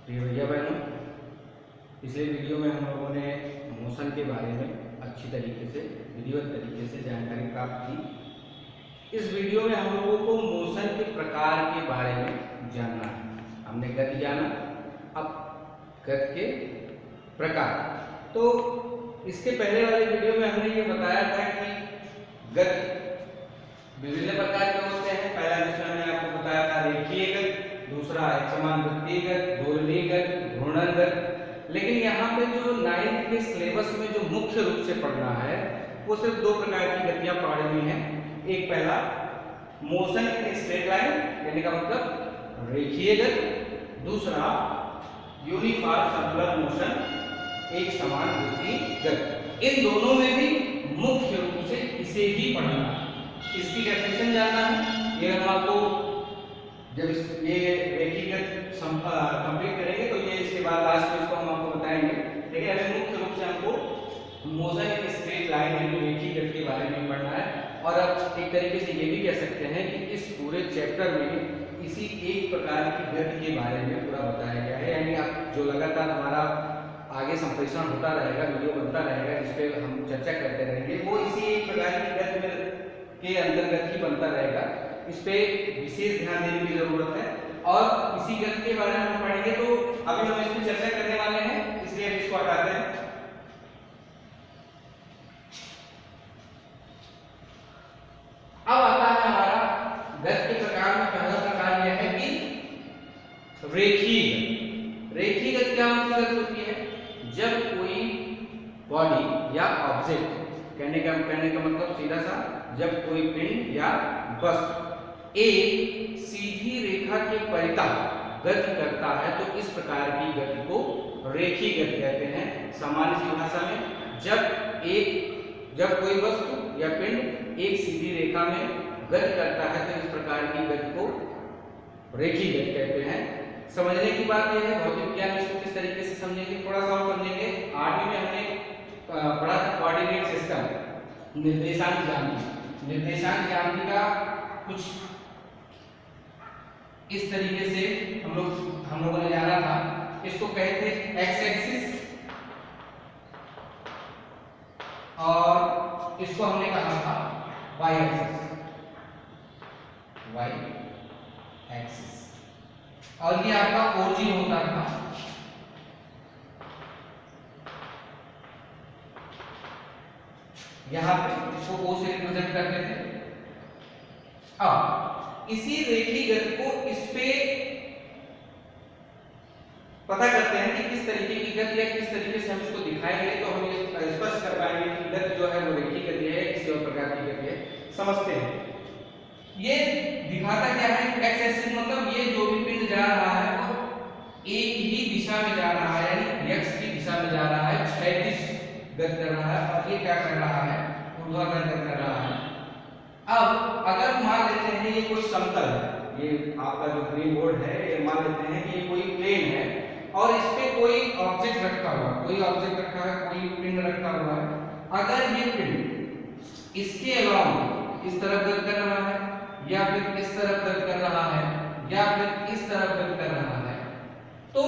प्रिय भैया बहनों, पिछले वीडियो में हम लोगों ने मोशन के बारे में अच्छी तरीके से विधिवत तरीके से जानकारी प्राप्त की। इस वीडियो में हम लोगों को मोशन के प्रकार के बारे में जानना है। हमने गति जाना, अब गति के प्रकार। तो इसके पहले वाले वीडियो में हमने ये बताया था कि गति विभिन्न प्रकार के होते हैं। पहला जिसमें हमने आपको बताया था रेखीय गति, दूसरा एकसमान वृत्तीय गति, दोलनीय गति, घूर्णन गति। लेकिन यहाँ पे जो 9th के सिलेबस में जो मुख्य रूप से पढ़ना है वो सिर्फ दो प्रकार की गतियां पढ़नी है। एक पहला मोशन इन स्ट्रेट लाइन यानी का मतलब रेखीय गति, दूसरा यूनिफॉर्म सर्कुलर मोशन एक समान वृत्तीय गति। इन दोनों में भी मुख्य रूप से इसे ही पढ़ना है, इसकी डेफिनेशन जानना है। ये हम आपको जब ये रेखीय गति कंप्लीट करेंगे तो ये इसके बाद लास्ट में इसको हम आपको बताएंगे। लेकिन अभी मुख्य रूप से हमको मोशन इन स्ट्रेट लाइन यानी रेखीय गति के बारे में पढ़ना है। और अब एक तरीके से ये भी कह सकते हैं कि इस पूरे चैप्टर में इसी एक प्रकार की गति के बारे में पूरा बताया गया है। यानी आप जो लगातार हमारा आगे संप्रेषण होता रहेगा, वीडियो बनता रहेगा, जिस पे हम चर्चा करते रहेंगे, वो इसी एक प्रकार की गति के अंतर्गत ही बनता रहेगा। इस पे विशेष ध्यान देने की जरूरत है। और इसी गति के बारे में हम पढ़ेंगे, तो अभी हम इस पर चर्चा करने वाले हैं, इसलिए हम इसको हटाते हैं। अब आता है हमारा गति के प्रकार में पहला प्रकार यह है कि रेखीय गति। रेखीय गति क्या होती है? जब कोई बॉडी या ऑब्जेक्ट, कहने का मतलब सीधा सा, जब कोई पिंड या वस्तु एक सीधी रेखा के परितः गति करता है तो इस प्रकार की गति को रेखीय गति कहते हैं। सामान्य सी भाषा में जब कोई वस्तु या पिंड एक सीधी रेखा में गति करता है तो इस प्रकार की गति को रेखीय गति कहते हैं। समझने की बात यह है, भौतिक ज्ञान इसको किस तरीके से समझेंगे, थोड़ा सा हम समझेंगे। 8वीं में हमने पढ़ा था कोऑर्डिनेट सिस्टम, निर्देशांक ज्यामिति। निर्देशांक ज्यामिति का कुछ इस तरीके से हम लोगों ने जाना था। इसको कहते थे एक्स एक्सिस और इसको हमने कहा था वाई एक्सिस। वाई एक्सिस और ये आपका ओरिजिन होता था यहां पे, इसको ओ से रिप्रेजेंट करते थे। अब इसी रेखीय गति को इस पे पता करते हैं कि किस तरीके की गति है, किस तरीके से हम इसको दिखाएंगे तो हम ये स्पष्ट कर पाएंगे कि गति जो है वो रेखीय गति है, किसी और प्रकार की गति है। समझते हैं ये दिखाता क्या है, एक्स एक्सिस मतलब ये जो भी पिंड जा रहा है वो एक ही दिशा में जा रहा है, यानी एक्स की दिशा में जा रहा है, क्षैतिज गति कर रहा है। और ये क्या कर रहा है, ऊर्ध्वाधर गति कर रहा है। अब अगर मान लेते हैं ये कोई समतल है, ये आपका जो ग्रीन बोर्ड है, ये मान लेते हैं कि ये कोई प्लेन है और इस पे कोई ऑब्जेक्ट रखा हुआ है, कोई पिंड रखा हुआ है। अगर ये पिंड इसके अलावा इस तरफ गति कर रहा है या फिर इस तरफ गति कर रहा है या फिर इस तरफ गति कर रहा है, तो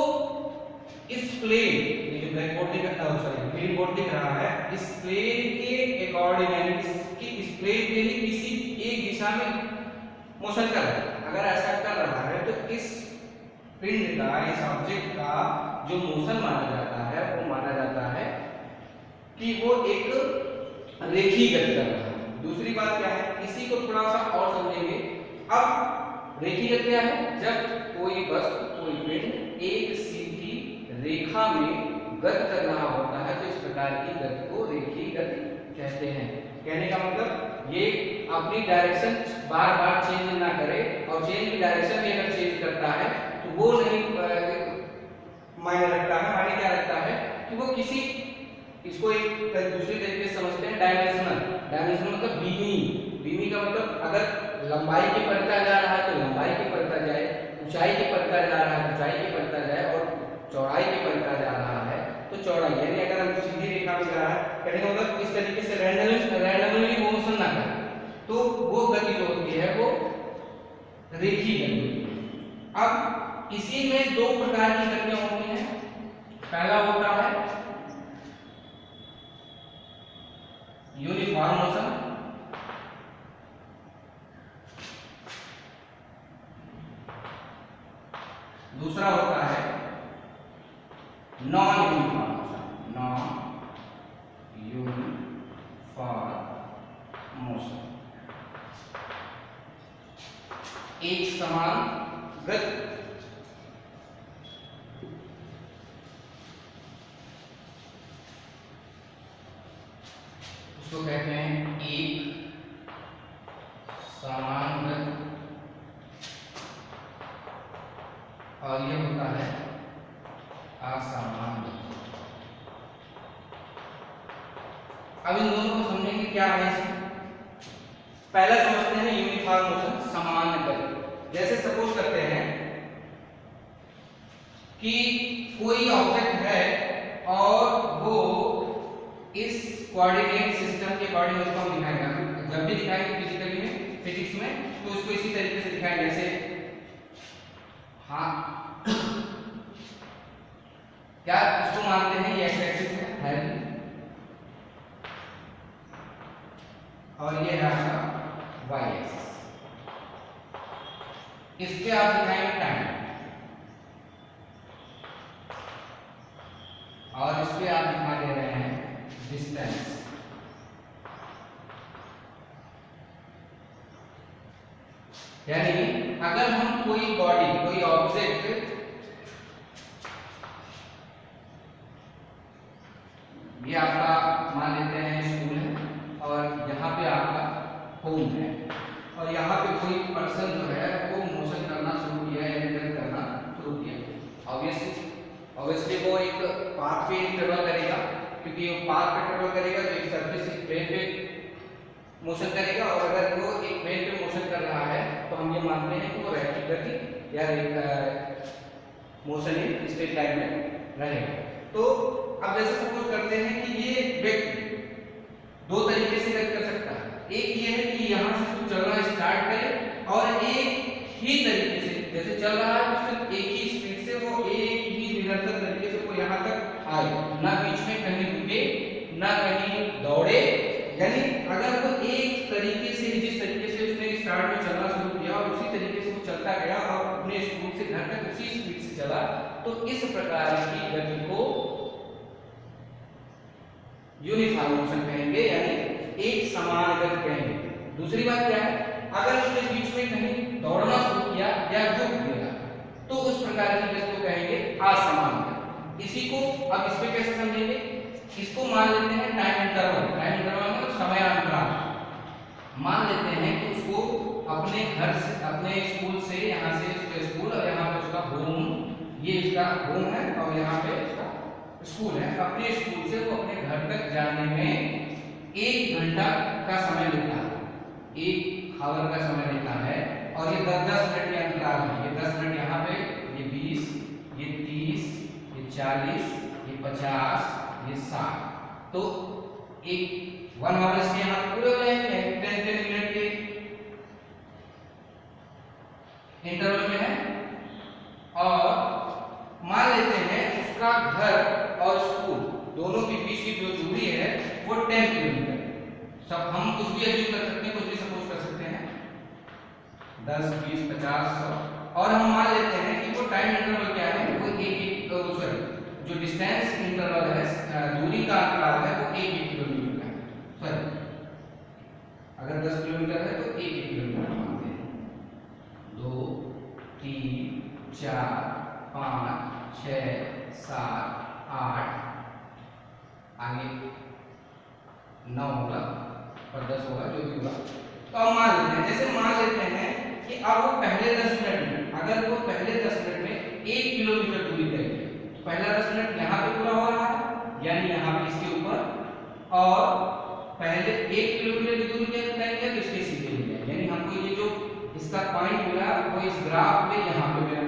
इस प्लेन, ये जो ब्लैक बोर्ड दिख रहा है, ग्रीन बोर्ड दिख रहा है, इस प्लेन के अकॉर्डिंग यानी इसकी इस प्लेन के लिए किसी एक दिशा में मोशन कर रहा है। अगर ऐसा कर रहा है तो इस पिंड का, इस ऑब्जेक्ट का जो मोशन माना जाता है वो माना जाता है कि वो एक रेखीय गति कर रहा है। दूसरी बात क्या है, इसी को थोड़ा सा और समझेंगे। अब रेखीय गति क्या है, जब कोई वस्तु, कोई पिंड एक सीधी रेखा में गति कर रहा होता है तो इस प्रकार की गति को रेखीय गति कहते हैं। कहने का मतलब ये अपनी डायरेक्शन बार बार चेंज ना करे, और चेंज की डायरेक्शन भी अगर चेंज करता है तो वो नहीं मायने रखता है। मायने क्या रखता है कि वो किसी, इसको एक दूसरी तरीके से समझते हैं डायमेंशनल मतलब बीमी का मतलब अगर लंबाई के पढ़ता जा रहा है तो लंबाई के पढ़ता जाए, ऊंचाई के पढ़ता जा रहा है ऊंचाई के पढ़ता जाए, और चौड़ाई के पढ़ता जा रहा है तो चौड़ाई। यानी अगर हम सीधी रेखा में जा रहा है, कहने का मतलब इस तरीके से रैंडमली मोशन ना करें तो वो गति जो होती है वो रेखीय गति। अब इसी में दो प्रकार की गतियां होती हैं। पहला होता है यूनिफॉर्म मोशन, दूसरा होता है non uniform motion, non uniform motion. एक समान गति, उसको कहते हैं एक समान गति, और ये होता है असमान गति। अब इन दोनों को समझने की क्या है इसमें? पहला समझते हैं यूनिफॉर्म मोशन, समान गति। जैसे सपोज करते हैं कि कोई ऑब्जेक्ट है और वो इस कोऑर्डिनेट सिस्टम के अकॉर्डिंग उसको हम दिखाएंगे। जब भी दिखाएंगे फिजिकली में, फिजिक्स में, तो उसको इसी तरीके से दिखाएंगे। जैसे हाँ, क्या इसको मानते हैं ये एक्स एक्सिस है और ये है आपका वाई एक्सिस। इस पे आप दिखाएंगे टाइम और इस पे आप दिखा दे रहे हैं डिस्टेंस। यानी अगर हम कोई बॉडी, कोई ऑब्जेक्ट, ये आपका मान लेते हैं स्कूल है और यहाँ पे आपका होम है, और यहाँ पे कोई पर्सन जो है वो मोशन करना शुरू किया या इंटर करना शुरू किया। ऑब्वियसली वो एक पाथ पे ट्रेवल करेगा, क्योंकि वो पाथ पे ट्रेवल करेगा तो एक सरफेस प्लेन पे मोशन करेगा, और अगर वो एक प्लेन पे मोशन कर रहा है तो हम ये मानते हैं कि वो रैखिक गति या मोशन इन स्ट्रेट लाइन में रहेगा। तो अब जैसे सपोज करते हैं कि ये व्यक्ति दो तरीके से गति कर सकता है। एक ये है कि यहाँ से चलना स्टार्ट करे और एक ही तरीके से जैसे चल रहा है तो सिर्फ एक ही स्पीड से वो एक ही निरंतर तरीके से वो यहाँ तक आए, ना बीच में कहीं रुके ना कहीं दौड़े। यानी अगर वो एक तरीके से, जिस तरीके से उसने स्टार्ट में चलना शुरू किया और उसी तरीके से वो चलता गया और अपने स्कूल से घर तक उसी स्पीड से चला, तो इस प्रकार की गति को यूनिफॉर्म मोशन कहेंगे, यानी एक समान गति कहेंगे। दूसरी बात क्या है, अगर उसने बीच में कहीं दौड़ना शुरू किया या रुक गया तो उस प्रकार की गति को कहेंगे असमान गति। इसी को अब इस पे कैसे समझेंगे? इसको मान लेते हैं टाइम इंटरवल। टाइम इंटरवल मतलब समयांतराल। मान लेते हैं कि उसको अपने घर से, अपने स्कूल से, यहाँ से उसका स्कूल और यहाँ पे उसका होम, ये इसका होम है और यहाँ पे उसका स्कूल है। अपने स्कूल से वो अपने घर तक जाने में 1 घंटा का समय लेता है, 1 आवर का समय लेता है, और ये 10-10 मिनट के अंतराल है। ये 10 मिनट यहाँ पे, ये 20, ये 30, ये 40, ये 50, ये 60। तो एक 1 आवर इसके यहाँ पूरे हो जाएंगे, 10-10 मिनट के इंटरवल में है। और मान लेते हैं उसका घर और स्कूल दोनों के बीच की जो दूरी है वो 10 किलोमीटर। सब हम कुछ भी अज्यूम कर सकते हैं, कुछ भी सपोज कर सकते हैं, 10, 20, 50, 100। और हम मान लेते हैं कि वो टाइम इंटरवल क्या है, वो जो डिस्टेंस इंटरवल है, दूरी का अंतराल है, वो 1 किलोमीटर है। सॉरी, अगर 10 किलोमीटर है तो 1 किलोमीटर मानते हैं। 2, 3, 4, 5, 6, 7, 8, आगे 9 होगा और 10 होगा, जो भी होगा। तो अब मान लेते हैं, जैसे मान लेते हैं कि अब वो पहले 10 मिनट में, अगर वो पहले 10 मिनट में 1 किलोमीटर दूरी तय किया, तो पहला 10 मिनट यहाँ पे पूरा हो रहा है, यानी यहाँ पे इसके ऊपर, और पहले 1 किलोमीटर की दूरी तय किया तो इसके सीधे हो गया। यानी हमको ये जो इसका पॉइंट मिला वो इस ग्राफ में यहाँ पे मिला।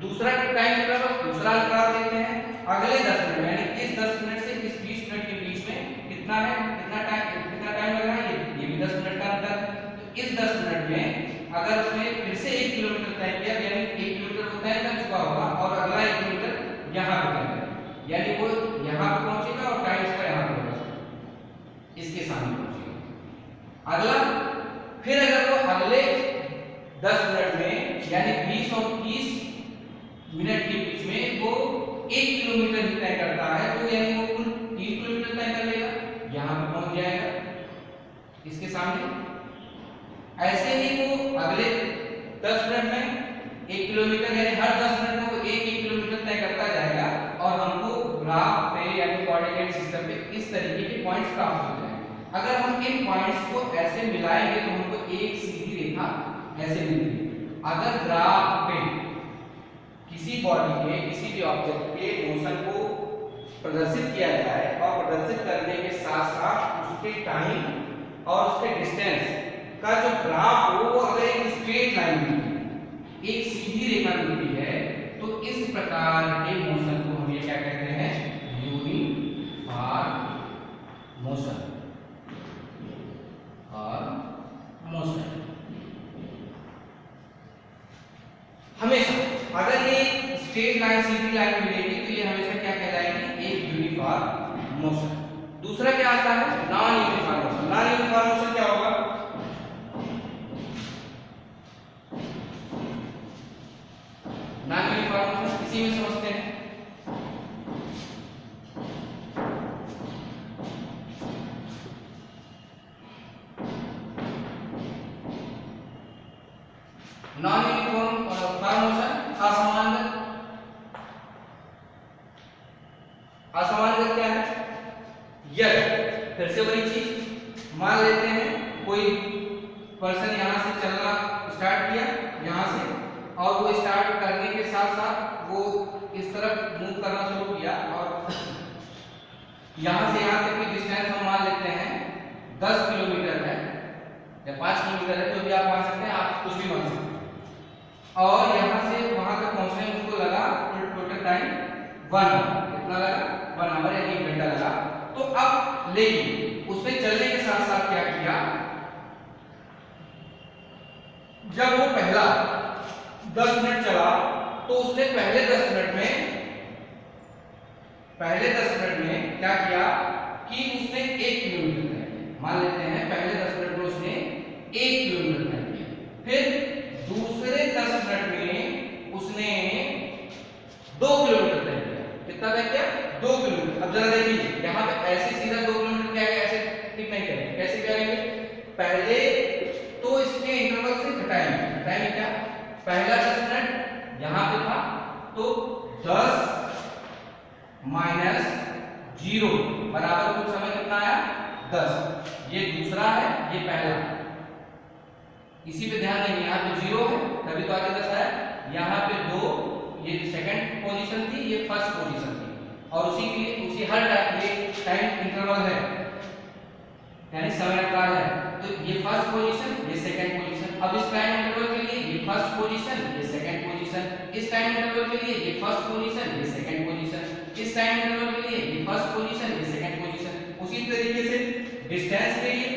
दूसरा टाइम इंटरवल, दूसरा अंतराल देते हैं अगले 10 मिनट, यानी इस 10 मिनट से इस 20 मिनट के बीच में कितना है, कितना टाइम लग रहा है, ये भी 10 मिनट का अंतर है। तो इस 10 मिनट में अगर उसने फिर से 1 किलोमीटर तय किया, यानी 1 किलोमीटर वो तय कर चुका होगा, यहाँ पे टाइम लगेगा, यानी वो यहाँ पे पहुंचेगा और टाइम इसका यहाँ पे होगा, इसके सामने पहुंचेगा। अगला, फिर अगर वो अगले 10 मिनट में यानी 20 और 30 मिनट के बीच में वो 1 किलोमीटर ही तय करता है, तो यानी वो कुल 3 किलोमीटर तय कर लेगा, यहाँ पे पहुंच जाएगा इसके सामने। ऐसे ही वो अगले 10 मिनट में 1 किलोमीटर यानी हर 10 मिनट में वो 1 किलोमीटर तय करता जाएगा और हमको ग्राफ पे यानी कोऑर्डिनेट सिस्टम पे इस तरीके के पॉइंट्स प्राप्त हो जाएंगे। अगर हम इन पॉइंट्स को ऐसे मिलाएंगे तो हमको एक सीधी रेखा ऐसे मिलती है। अगर ग्राफ पे किसी बॉडी के किसी भी ऑब्जेक्ट के मोशन को प्रदर्शित किया जाए और प्रदर्शित करने के साथ साथ उसके टाइम और उसके डिस्टेंस का जो ग्राफ हो वो अगर एक स्ट्रेट लाइन मिलती है, एक सीधी रेखा मिलती है, तो इस प्रकार के मोशन को हम ये क्या कहते हैं, यूनिफॉर्म मोशन और मोशन। हमेशा अगर ये स्ट्रेट लाइन सीधी लाइन मिलेगी तो ये हमेशा क्या कहलाएगी, एक यूनिफॉर्म मोशन। दूसरा क्या आता है, non uniform motion. Non uniform motion क्या होगा, नॉन यूनिफॉर्म मोशन इसी में समझते हैं। नॉन यूनिफॉर्म मोशन असमान गति। असमान गति क्या है, यदि फिर से वही चीज मान लेते हैं कोई पर्सन यहां से चलना स्टार्ट किया यहां से, और वो स्टार्ट करने के साथ साथ वो इस तरफ मूव करना शुरू किया और यहां से यहां तक की डिस्टेंस हम मान लेते हैं 10 किलोमीटर है या 5 किलोमीटर है, जो भी आप मान सकते हैं, आप कुछ भी मान सकते हैं। और यहां से वहां तक पहुंचने में उसको लगा टोटल टाइम 1 आवर। कितना लगा, 1 आवर यानी 1 घंटा लगा। तो अब लेकिन उसने चलने के साथ साथ क्या किया, जब वो पहला 10 मिनट चला तो उसने पहले 10 मिनट में क्या किया कि उसने 1 किलोमीटर तय किया। मान लेते हैं पहले 10 मिनट में उसने 1 किलोमीटर तय किया, फिर दूसरे 10 मिनट में उसने 2 किलोमीटर तय किया। कितना तय किया, 2 किलोमीटर। अब जरा देखिए यहाँ पे ऐसे सीधा 2 किलोमीटर क्या है, ऐसे ठीक नहीं करेंगे। कैसे करेंगे, पहले तो इसके इंटरवल से घटाएंगे क्या, पहला 10 मिनट यहाँ पे था तो 10 माइनस 0 बराबर कुछ समय कितना आया, 10। ये दूसरा है, ये पहला। इसी पे ध्यान देंगे, यहाँ पे 0 है तभी तो आगे 10 आया, यहाँ पे 2, ये सेकंड पोजीशन थी, ये फर्स्ट पोजीशन थी, और उसी हर टाइम इंटरवल है यानी समय अंतराल है। तो ये फर्स्ट पोजीशन, ये सेकंड पोजीशन। अब इस टाइम इंटरवल के लिए ये फर्स्ट पोजीशन, ये सेकंड पोजीशन। इस टाइम इंटरवल के लिए ये फर्स्ट पोजीशन, ये सेकंड पोजीशन। इस टाइम इंटरवल के लिए ये फर्स्ट पोजीशन, ये सेकंड पोजीशन। उसी तरीके से डिस्टेंस के लिए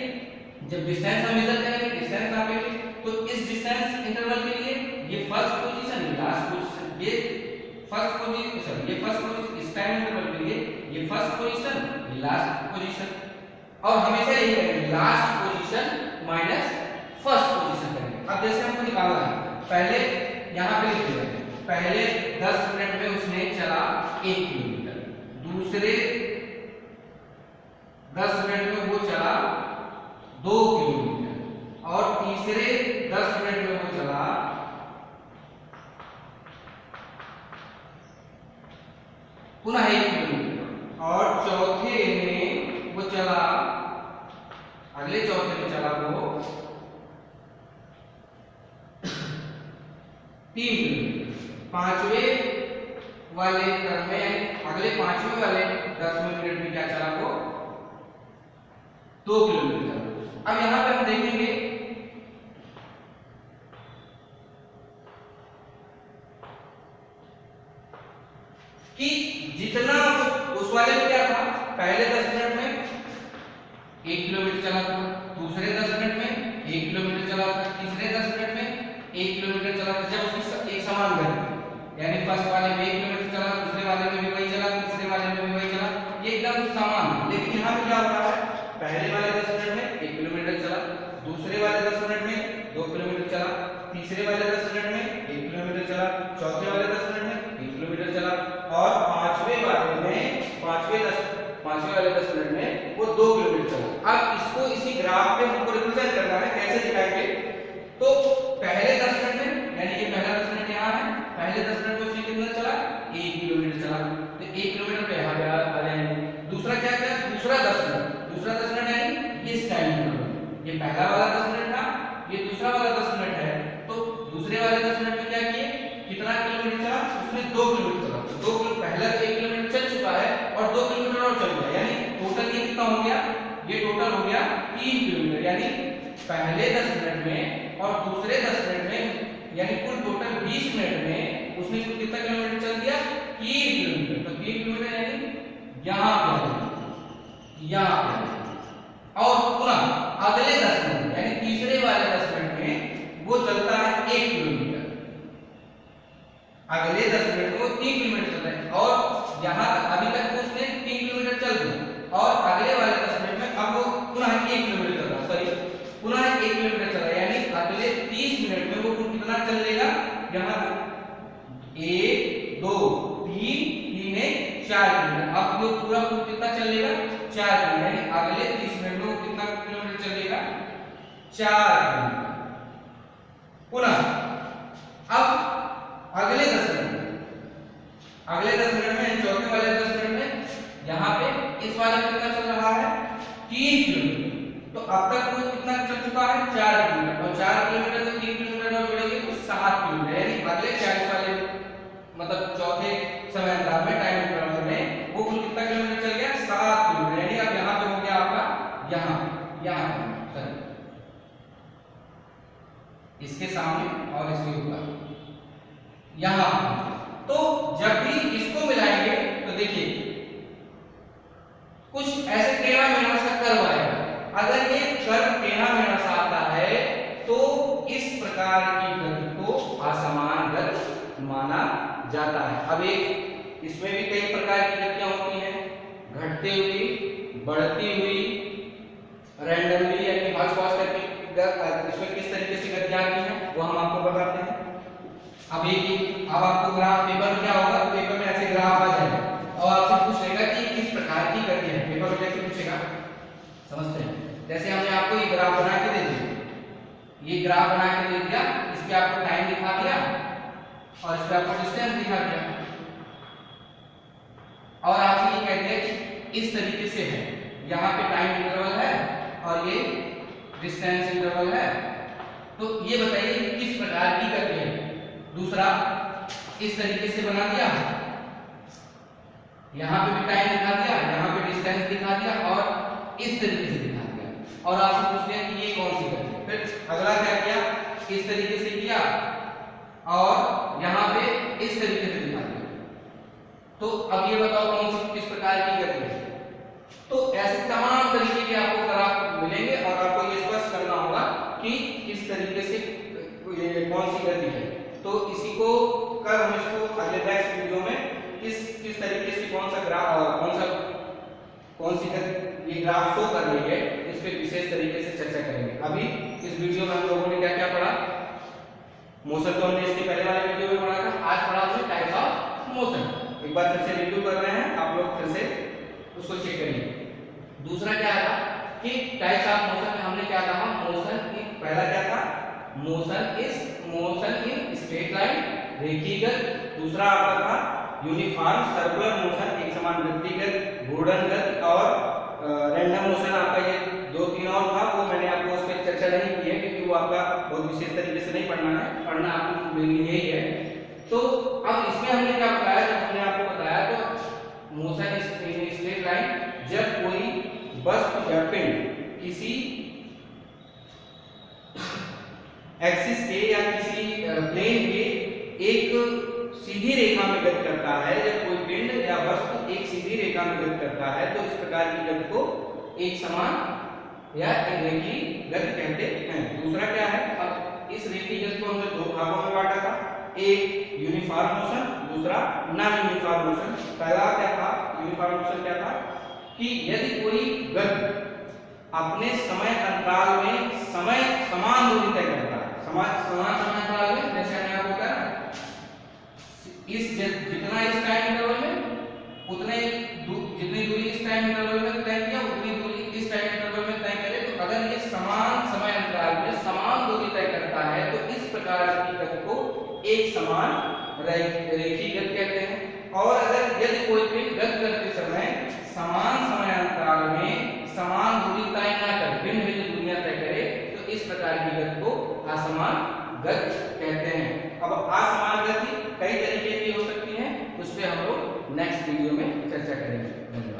जब डिस्टेंस हम मेजर करेंगे, डिस्टेंस नापेंगे, तो इस डिस्टेंस इंटरवल के लिए ये फर्स्ट पोजीशन, ये लास्ट पोजीशन, ये फर्स्ट पोजीशन, ये फर्स्ट पोजीशन। इस टाइम इंटरवल के लिए ये फर्स्ट पोजीशन, ये लास्ट पोजीशन। और हमेशा यही करेंगे, last position minus first position करेंगे। अब जैसे हमको निकालना है, पहले यहाँ पे लिख दिया, पहले 10 मिनट में उसने चला 1 किलोमीटर, दूसरे 10 मिनट में वो चला 2 किलोमीटर, और तीसरे 10 मिनट में वो चला पुनः 1 किलोमीटर, और चौथे में वो चला, अगले चौथे में चला वो 3 किलोमीटर। पांचवें वाले क्रम में अगले 5वें वाले 10 मिनट में क्या चला वो 2 किलोमीटर चला। अब यहां पे हम देखेंगे कि जितना उस वाले में क्या था, पहले 10 मिनट में 1 किलोमीटर चला था, दूसरे 10 मिनट में 1 किलोमीटर चला था, तीसरे 10 मिनट में 1 किलोमीटर चला था। जब उसकी एक समान गति यानी फर्स्ट वाले में 1 किलोमीटर चला, दूसरे वाले में भी वही चला, तीसरे वाले में भी वही चला, ये एकदम समान है। लेकिन यहाँ पे क्या हो रहा है, पहले वाले 10 मिनट में 1 किलोमीटर चला, दूसरे वाले 10 मिनट में 2 किलोमीटर चला, तीसरे वाले 10 मिनट में 1 किलोमीटर चला, चौथे वाले 10 मिनट में 1 किलोमीटर चला, और पांचवे वाले 10 मिनट में वो 2 किलोमीटर चला। अब इसको इसी ग्राफ पे हमको रिप्रेजेंट करना है, कैसे दिखाएंगे? तो पहले 10 मिनट में, यानी ये पहला 10 मिनट यहाँ है, पहले 10 मिनट में उसने कितना चला, 1 किलोमीटर चला, तो 1 किलोमीटर पे यहाँ आ जाएंगे। दूसरा क्या किया, दूसरा 10 मिनट यानी इस टाइम में, ये पहला वाला 10 मिनट था, ये दूसरा वाला 10 मिनट है, तो दूसरे वाले 10 मिनट में क्या किए, कितना किलोमीटर चला, उसने 2 किलोमीटर चला, तो 2 किलोमीटर, पहला 1 किलोमीटर चल चुका है और 2 किलोमीटर और चल गया, यानी टोटल ये कितना हो गया, ये टोटल हो गया 3 किलोमीटर, यानी पहले 10 मिनट में और दूसरे 10 मिनट में, यानी कुल टोटल 20 मिनट में उसने कितना किलोमीटर चल दिया, 3 किलोमीटर। तो 3 किलोमीटर यानी यहाँ पे और पुनः अगले 10 मिनट यानी तीसरे वाले 10 मिनट में वो चलता है 1 किलोमीटर, अगले 10 मिनट में वो 3 किलोमीटर चलता है, और यहाँ तक अभी तक उसने 3 किलोमीटर चल दिया, और अगले वाले 10 मिनट में अब वो पुनः 1 किलोमीटर चल रहा, सॉरी पुनः 1 किलोमीटर चला, यानी अगले 30 मिनट में वो कितना चल लेगा, यहाँ 1 2 3 3 4 किलोमीटर, अब वो पूरा कितना चल लेगा, 4 किलोमीटर, यानी अगले 30 मिनट में वो कितना किलोमीटर चलेगा, 4 किलोमीटर। पुनः अब अगले 10 मिनट में चौथे वाले 10 मिनट में यहाँ पे इस वाले में कितना चल रहा है, 3 किलोमीटर, तो अब तक वो कितना चल चुका है, 4 किलोमीटर, और 4 किलोमीटर से 3 किलोमीटर और जोड़ेंगे तो 7 किलोमीटर, यानी अगले 40 वाले मतलब चौथे समय अंतराल में, टाइम इंटरवल में वो कुल कितना किलोमीटर चल गया, 7 किलोमीटर, यानी अब यहाँ पे हो गया आपका यहाँ सॉरी इसके सामने और इसके ऊपर यहाँ। तो जब भी इसको मिलाएंगे तो देखिए कुछ ऐसे टेढ़ा मेढ़ा सा कर्व आएगा, अगर ये कर्व टेढ़ा मेढ़ा सा आता है तो इस प्रकार की गति को असमान गति माना जाता है। अब एक इसमें भी कई प्रकार की गतियां होती हैं, घटती हुई, बढ़ती हुई, रैंडमली यानी हॉच पॉच करके इसमें किस तरीके से गतियां आती हैं वो हम आपको बताते हैं। अब आपको ग्राफ पेपर में क्या होगा, पेपर में ऐसे ग्राफ आ जाएगा और आपसे पूछेगा कि किस प्रकार की गति है, पेपर में कैसे पूछेगा, समझते हैं? जैसे हमने आपको ये ग्राफ बना के दे दिया, ये ग्राफ बना के दे दिया, इस पे आपको टाइम दिखा दिया और इस पे आपको डिस्टेंस दिखा दिया, और आपसे ये कहते हैं कि इस तरीके से है, यहाँ पे टाइम इंटरवल है और ये डिस्टेंस इंटरवल है, तो ये बताइए कि किस प्रकार की गति है। दूसरा इस तरीके से बना दिया, यहाँ पे भी टाइम दिखा दिया, यहाँ पे डिस्टेंस दिखा दिया और इस तरीके से दिखा दिया, और आपसे पूछ लिया कि ये कौन सी गति है। फिर अगला क्या किया, इस तरीके से किया और यहाँ पे इस तरीके से दिखा दिया, तो अब ये बताओ कौन सी किस प्रकार की गति है। तो ऐसे तमाम तरीके के आपको ग्राफ मिलेंगे और आपको ये स्पष्ट करना होगा कि किस तरीके से कौन सी गति है। तो इसी को कर हम इसको अगले नेक्स्ट वीडियो में किस तरीके से कौन सा ग्राफ कौन सी गति ये ग्राफ शो कर रही है, इस पे विशेष तरीके से चर्चा करेंगे। अभी इस वीडियो में हम लोगों ने क्या क्या पढ़ा, मोशन तो हमने इसके पहले वाले वीडियो में पढ़ा था, आज पढ़ा हमने टाइप्स ऑफ मोशन। एक बार फिर से रिव्यू कर रहे हैं, आप लोग फिर से उसको चेक करिए। दूसरा क्या था कि टाइप्स ऑफ मोशन में हमने क्या कहा, मोशन की पहला क्या था, मोशन इन स्ट्रेट लाइन रेखीय गति, दूसरा आपका था यूनिफॉर्म सर्कुलर मोशन एक समान गतिगत, घूर्णन गति, और रैंडम मोशन आपका ये 2-3 और था, वो मैंने आपको उस पर चर्चा नहीं की है क्योंकि वो आपका बहुत विशेष तरीके से नहीं पढ़ना है, पढ़ना आपको यही है। तो अब इसमें हमने क्या बताया, जब हमने आपको बताया तो मोशन इन स्ट्रेट लाइन, जब कोई वस्तु या पिंड किसी एक्सिस के या किसी प्लेन के एक सीधी रेखा में गति करता है, जब कोई पिंड या वस्तु एक सीधी रेखा में गति करता है तो इस प्रकार की गति को एक समान या एक रेखीय गति कहते हैं। दूसरा क्या है, अब इस रेखीय गति को हमने 2 भागों में बांटा था, एक यूनिफॉर्म मोशन दूसरा नॉन यूनिफॉर्म मोशन। पहला क्या था, यूनिफॉर्म मोशन क्या था कि यदि कोई गति अपने समय अंतराल में समय समान दूरी तय करता है, समान समय अंतराल में, जैसे हमने आपको कहा इस जितना इस टाइम इंटरवल में उतने जितनी दूरी इस टाइम इंटरवल में तय किया उतनी दूरी इस टाइम इंटरवल में तय करे, तो अगर ये समान समय अंतराल में समान दूरी तय करता है तो इस प्रकार की गति को एक समान रेखीय गति कहते हैं। और अगर यदि कोई पिंड गति करते समय समान समय अंतराल में समान दूरी तय न करे, भिन्न भिन्न दूरियां तय करे, तो इस प्रकार की गति को असमान गति कहते हैं। अब असमान गति कई तरीके की हो सकती है, उस पर हम लोग नेक्स्ट वीडियो में चर्चा करेंगे। धन्यवाद।